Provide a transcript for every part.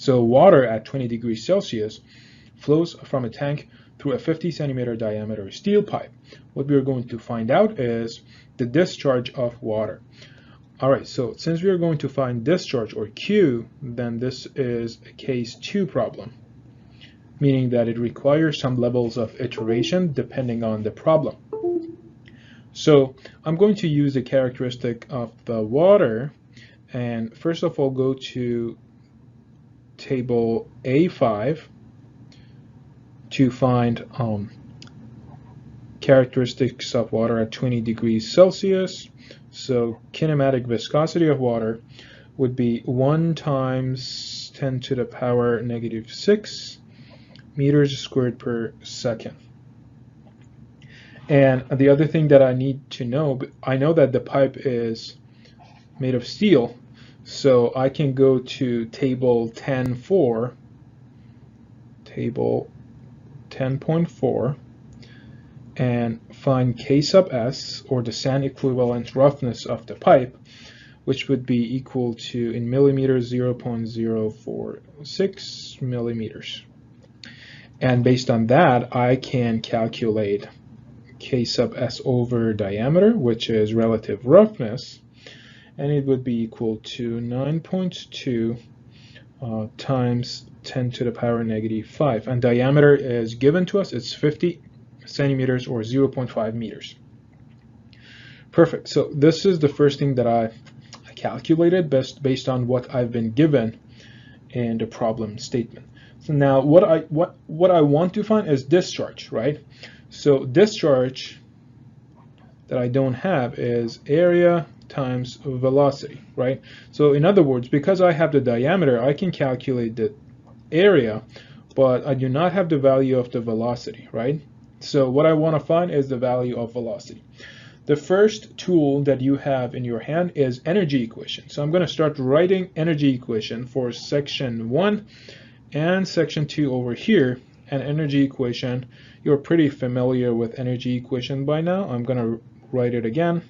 So water at 20 degrees Celsius flows from a tank through a 50 centimeter diameter steel pipe. What we're going to find out is the discharge of water. All right, so since we are going to find discharge, or Q, then this is a case 2 problem, meaning that it requires some levels of iteration depending on the problem. So I'm going to use a characteristic of the water, and first of all go to table A5 to find characteristics of water at 20 degrees Celsius. So kinematic viscosity of water would be 1 times 10 to the power negative 6 meters squared per second. And the other thing that I need to know, I know that the pipe is made of steel, so I can go to table 10.4, table 10.4, and find K sub S, or the sand equivalent roughness of the pipe, which would be equal to, in millimeters, 0.046 millimeters. And based on that, I can calculate K sub S over diameter, which is relative roughness, and it would be equal to 9.2 times 10 to the power negative 5. And diameter is given to us, it's 50 centimeters or 0.5 meters. Perfect. So this is the first thing that I calculated based on what I've been given in the problem statement. So now what I want to find is discharge, right? So discharge that I don't have is area times velocity, right? So in other words, because I have the diameter, I can calculate the area, but I do not have the value of the velocity, right? So what I want to find is the value of velocity. The first tool that you have in your hand is energy equation. So I'm going to start writing energy equation for section 1 and section 2 over here. And energy equation, you're pretty familiar with energy equation by now. I'm going to write it again.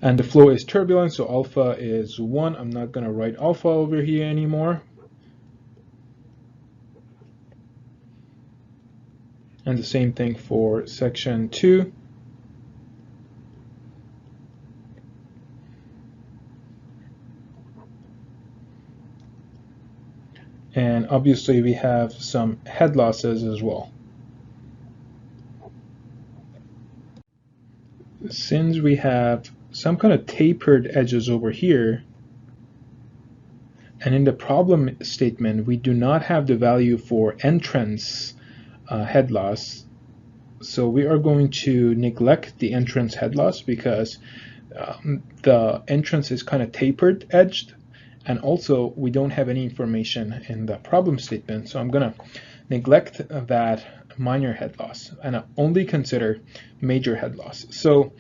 And the flow is turbulent, so alpha is 1. I'm not going to write alpha over here anymore. And the same thing for section 2. And obviously we have some head losses as well. Since we have some kind of tapered edges over here, and in the problem statement we do not have the value for entrance head loss, so we are going to neglect the entrance head loss because the entrance is kind of tapered edged, and also we don't have any information in the problem statement, so I'm going to neglect that minor head loss and I only consider major head loss. So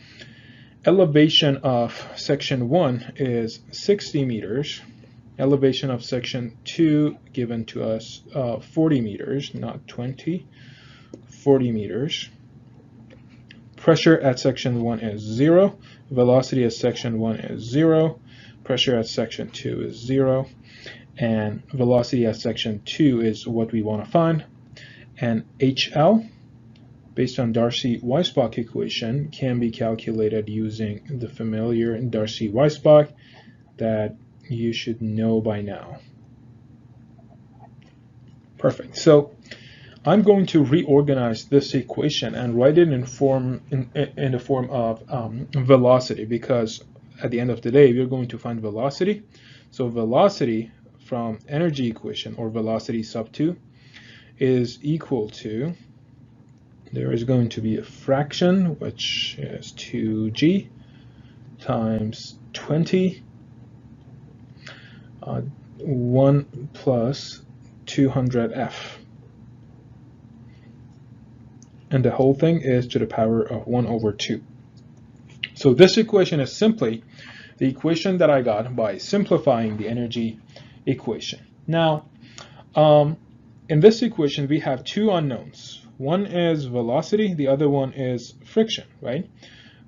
elevation of section 1 is 60 meters. Elevation of section 2 given to us 40 meters, not 20, 40 meters. Pressure at section 1 is 0. Velocity at section 1 is 0. Pressure at section 2 is 0. And velocity at section 2 is what we want to find. And HL, based on Darcy-Weisbach equation, can be calculated using the familiar Darcy-Weisbach that you should know by now. Perfect. So I'm going to reorganize this equation and write it in the form of velocity, because at the end of the day we're going to find velocity. So velocity from energy equation, or velocity sub 2, is equal to, there is going to be a fraction which is 2g times 20 1 plus 200f, and the whole thing is to the power of 1 over 2. So this equation is simply the equation that I got by simplifying the energy equation. Now in this equation we have two unknowns. One is velocity, the other one is friction, right?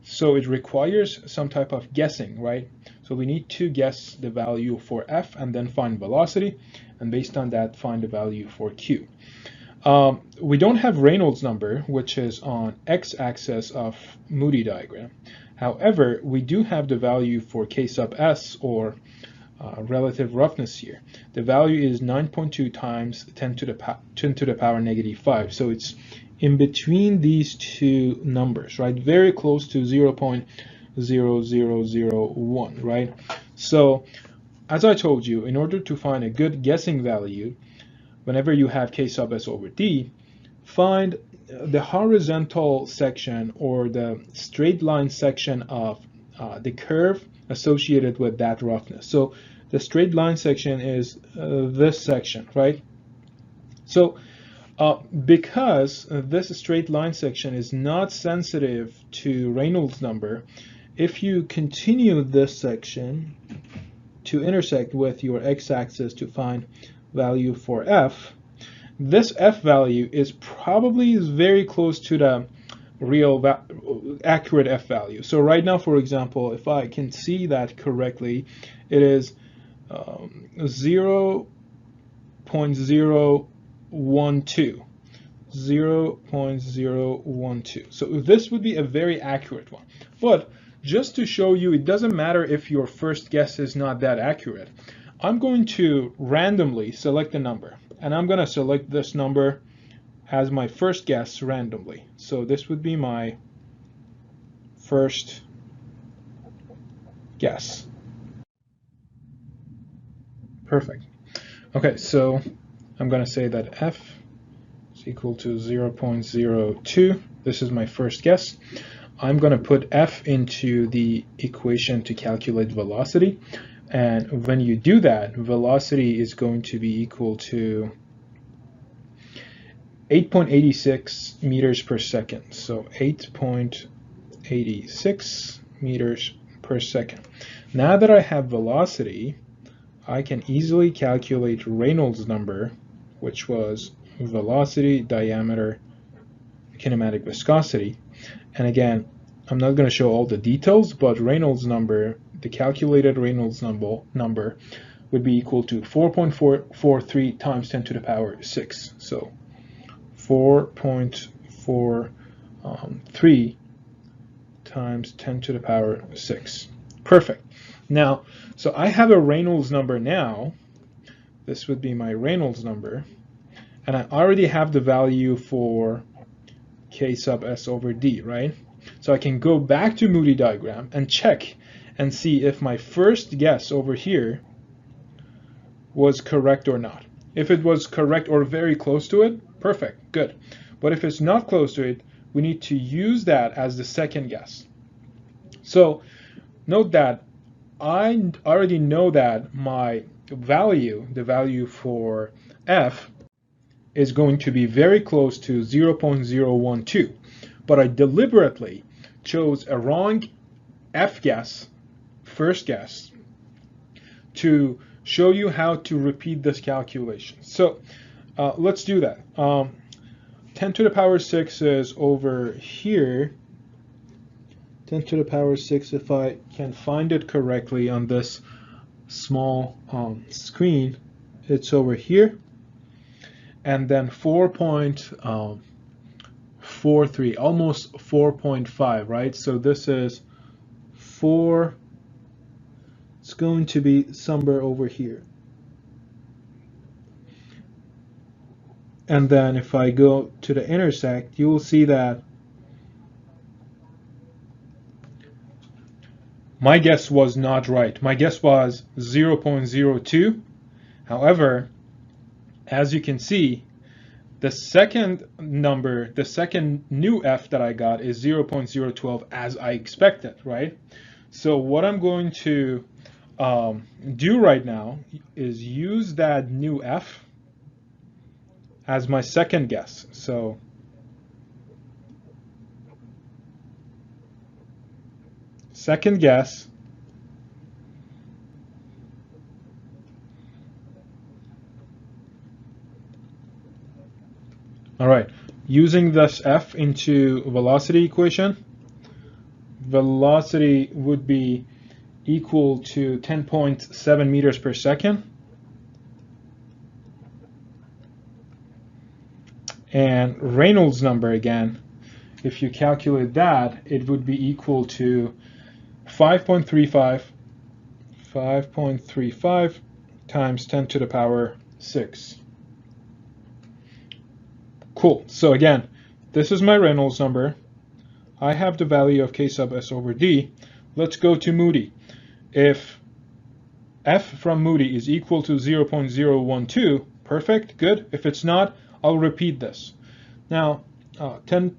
So it requires some type of guessing, right? So So we need to guess the value for F and then find velocity, and based on that, find the value for Q. We don't have Reynolds number, which is on x-axis of Moody diagram. However, we do have the value for K sub S, or relative roughness here. The value is 9.2 times 10 to the power negative 5. So it's in between these two numbers, right? Very close to 0.0001, right? So as I told you, in order to find a good guessing value, whenever you have K sub S over D, find the horizontal section or the straight line section of the curve associated with that roughness. So the straight line section is this section, right? So because this straight line section is not sensitive to Reynolds number, if you continue this section to intersect with your x-axis to find value for F, this F value is probably very close to the real accurate F value. So right now, for example, if I can see that correctly, it is 0.012. 0.012. So this would be a very accurate one. But just to show you, it doesn't matter if your first guess is not that accurate. I'm going to randomly select a number, and I'm going to select this number as my first guess randomly. So this would be my first guess. Perfect. Okay, so I'm going to say that F is equal to 0.02. This is my first guess. I'm going to put F into the equation to calculate velocity. And when you do that, velocity is going to be equal to 8.86 meters per second. So 8.86 meters per second. Now that I have velocity, I can easily calculate Reynolds number, which was velocity, diameter, kinematic viscosity. And again, I'm not going to show all the details, but Reynolds number, the calculated Reynolds number would be equal to 4.443 times 10 to the power 6. So 4.43 times 10 to the power 6. Perfect. Now, so I have a Reynolds number now. This would be my Reynolds number. And I already have the value for K sub S over D, right? So I can go back to Moody diagram and check and see if my first guess over here was correct or not. If it was correct or very close to it, perfect, good. But if it's not close to it, we need to use that as the second guess. So note that I already know that my value, the value for F, is going to be very close to 0.012. But I deliberately chose a wrong F guess, first guess, to show you how to repeat this calculation. So let's do that. 10 to the power 6 is over here. 10 to the power 6, if I can find it correctly on this small screen, it's over here. And then 4.43, almost 4.5, right? So this is 4, it's going to be somewhere over here. And then if I go to the intersect, you will see that my guess was not right. My guess was 0.02. However, as you can see, the second number, the second new F that I got is 0.012 as I expected, right? So what I'm going to do right now is use that new F as my second guess. So second guess, all right, using this F into velocity equation, velocity would be equal to 10.7 meters per second. And Reynolds number again, if you calculate that, it would be equal to 5.35 times 10 to the power 6. Cool. So again, this is my Reynolds number. I have the value of K sub S over D. Let's go to Moody. If F from Moody is equal to 0.012, perfect, good. If it's not, I'll repeat this. Now, 10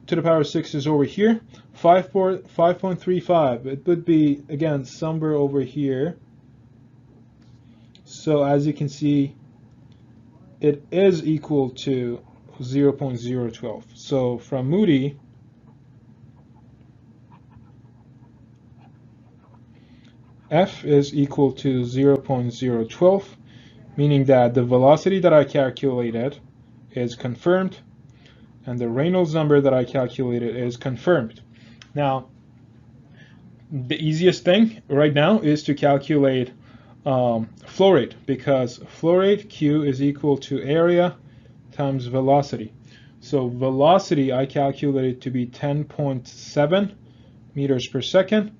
to the power 6 is over here. 5.35, it would be, again, somewhere over here. So as you can see, it is equal to 0.012. So from Moody, F is equal to 0.012, meaning that the velocity that I calculated is confirmed, and the Reynolds number that I calculated is confirmed. Now, the easiest thing right now is to calculate flow rate, because flow rate Q is equal to area times velocity. So velocity I calculated to be 10.7 meters per second,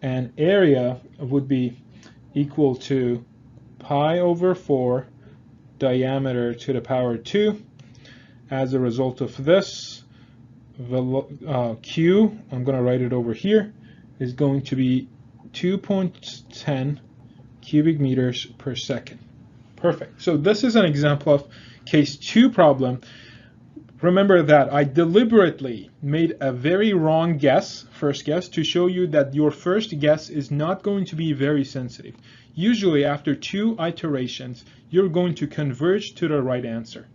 and area would be equal to pi over 4 diameter to the power 2. As a result of this, Q, I'm going to write it over here, is going to be 2.10 cubic meters per second. Perfect. So this is an example of case 2 problem. Remember that I deliberately made a very wrong guess, first guess, to show you that your first guess is not going to be very sensitive. Usually after 2 iterations, you're going to converge to the right answer.